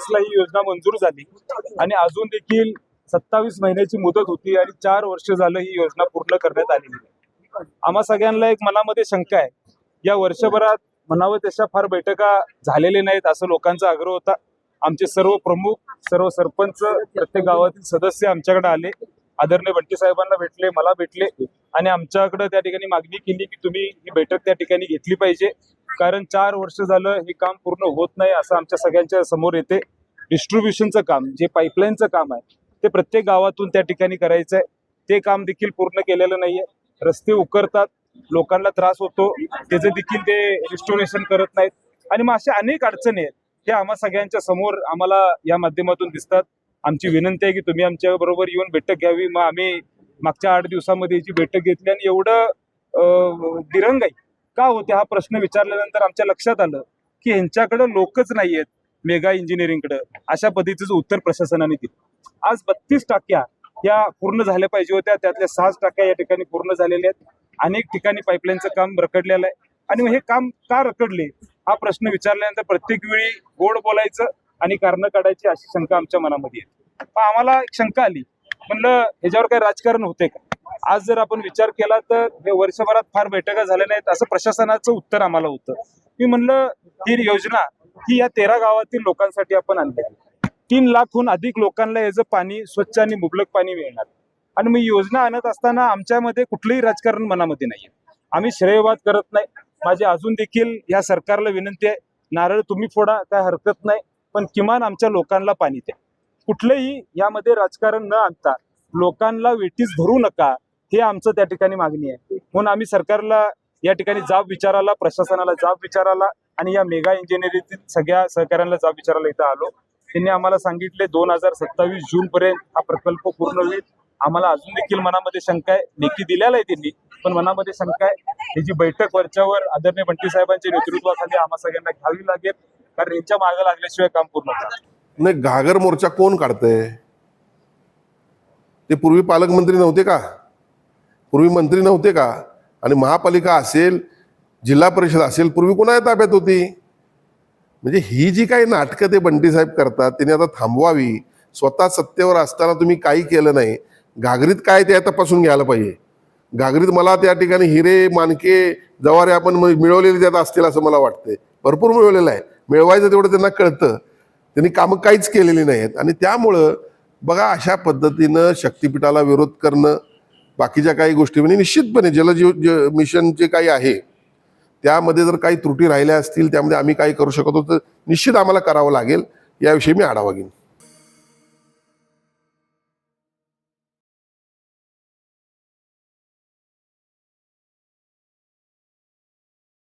ला ही योजना मंजूर झाली आणि अजून देखील 27 महिन्याची मुदत होती आणि 4 वर्ष झालं ही योजना पूर्ण करण्यात आलेली आहे। आम्हा सगळ्यांना एक मनामध्ये शंका आहे, या वर्षभरात म्हणावं तशा फार बैठका झालेल्या नाहीत असं लोकांचा आग्रह होता। आमचे सर्व प्रमुख, सर्व सरपंच, प्रत्येक गावातील सदस्य आमच्याकडे आले, आदरणीय बंटी साहेबांना भेटले, मला भेटले आणि आमच्याकडे त्या ठिकाणी मागणी केली की तुम्ही ही बैठक त्या ठिकाणी घेतली पाहिजे, कारण 4 वर्ष झालं हे काम पूर्ण होत नाही असं आमच्या सगळ्यांच्या समोर येते। डिस्ट्रीब्युशनचं काम, जे पाईपलाईनचं काम आहे ते प्रत्येक गावातून त्या ठिकाणी करायचं आहे, ते काम देखील पूर्ण केलेलं नाहीये। रस्ते उकरतात, लोकांना त्रास होतो, त्याचे देखील ते रिस्टोरेशन करत नाहीत आणि मग अशा अनेक अडचणी आहेत, हे आम्हा सगळ्यांच्या समोर आम्हाला या माध्यमातून दिसतात। आमची विनंती आहे की तुम्ही आमच्या बरोबर येऊन बैठक घ्यावी। मग आम्ही मागच्या 8 दिवसामध्ये याची बैठक घेतली आणि एवढं दिरंगाई का होते हा प्रश्न विचारल्यानंतर आमच्या लक्षात आलं की यांच्याकडे लोकच नाहीयेत मेगा इंजिनिअरिंगकडे, अशा पद्धतीचं उत्तर प्रशासनाने दिलं। आज 32 टाक्या या पूर्ण झाल्या पाहिजे होत्या, त्यातल्या 6 टाक्या या ठिकाणी पूर्ण झालेल्या आहेत। अनेक ठिकाणी पाईपलाईनचं काम रखडलेलं आहे आणि हे काम का रखडले हा प्रश्न विचारल्यानंतर प्रत्येक वेळी गोड बोलायचं आणि कारणं काढायची अशी शंका आमच्या मनामध्ये आहे। पण आम्हाला एक शंका आली, म्हणलं ह्याच्यावर काही राजकारण होते का? आज जर आपण विचार केला तर हे वर्षभरात फार बैठका झाल्या नाहीत असं प्रशासनाचं उत्तर आम्हाला होतं। मी म्हणलं ही योजना ही या 13 गावातील लोकांसाठी आपण आणली, 3 लाखहून अधिक लोकांना याचं पाणी स्वच्छ आणि मुबलक पाणी मिळणार आणि मी योजना आणत असताना आमच्यामध्ये कुठलंही राजकारण मनामध्ये नाहीये, आम्ही श्रेयवाद करत नाही। माझी अजून देखील या सरकारला विनंती आहे, नारळ तुम्ही फोडा काय हरकत नाही, पण किमान आमच्या लोकांना पाणी द्या। कुठलंही यामध्ये राजकारण न आणता लोकांना वेठीस धरू नका, हे आमचं त्या ठिकाणी मागणी आहे। म्हणून आम्ही सरकारला या ठिकाणी जाब विचारायला, प्रशासनाला जाब विचारायला आणि या मेगा इंजिनिअरिंगतील सगळ्या सहकाऱ्यांना जाब विचारायला इथं आलो। त्यांनी आम्हाला सांगितले 2027 जून पर्यंत हा प्रकल्प पूर्ण होईल। आम्हाला अजून देखील मनामध्ये शंका आहे, लेखी दिलेला आहे त्यांनी, पण मनामध्ये शंका आहे। त्याची बैठक वरच्यावर आदरणीय बंटी साहेबांच्या नेतृत्वाखाली आम्हा सगळ्यांना घ्यावी लागेल, कारण यांच्या मागे लागल्याशिवाय काम पूर्ण होणार नाही। घागर मोर्चा कोण काढतंय? ते पूर्वी पालकमंत्री नव्हते का? पूर्वी मंत्री नव्हते का? आणि महापालिका असेल, जिल्हा परिषद असेल, पूर्वी कोणाच्या ताब्यात होती? म्हणजे ही जी काही नाटकं ते बंटी साहेब करतात त्यांनी आता थांबवावी। स्वतः सत्तेवर असताना तुम्ही काही केलं नाही, घागरीत काय ते तपासून घ्यायला पाहिजे। घागरीत मला त्या ठिकाणी हिरे, मानके, जवारे आपण मिळवलेले त्यात असतील असं मला वाटतंय। भरपूर मिळवलेलं आहे, मिळवायचं तेवढं त्यांना कळतं, त्यांनी कामं काहीच केलेली नाहीत। आणि त्यामुळं बघा अशा पद्धतीनं शक्तिपीठाला विरोध करणं, बाकीच्या काही गोष्टी म्हणजे निश्चितपणे जलजीवन मिशन जे काही आहे त्यामध्ये जर काही त्रुटी राहिल्या असतील, त्यामध्ये आम्ही काही करू शकतो तर निश्चित आम्हाला करावं लागेल, याविषयी मी आढावा घेईन।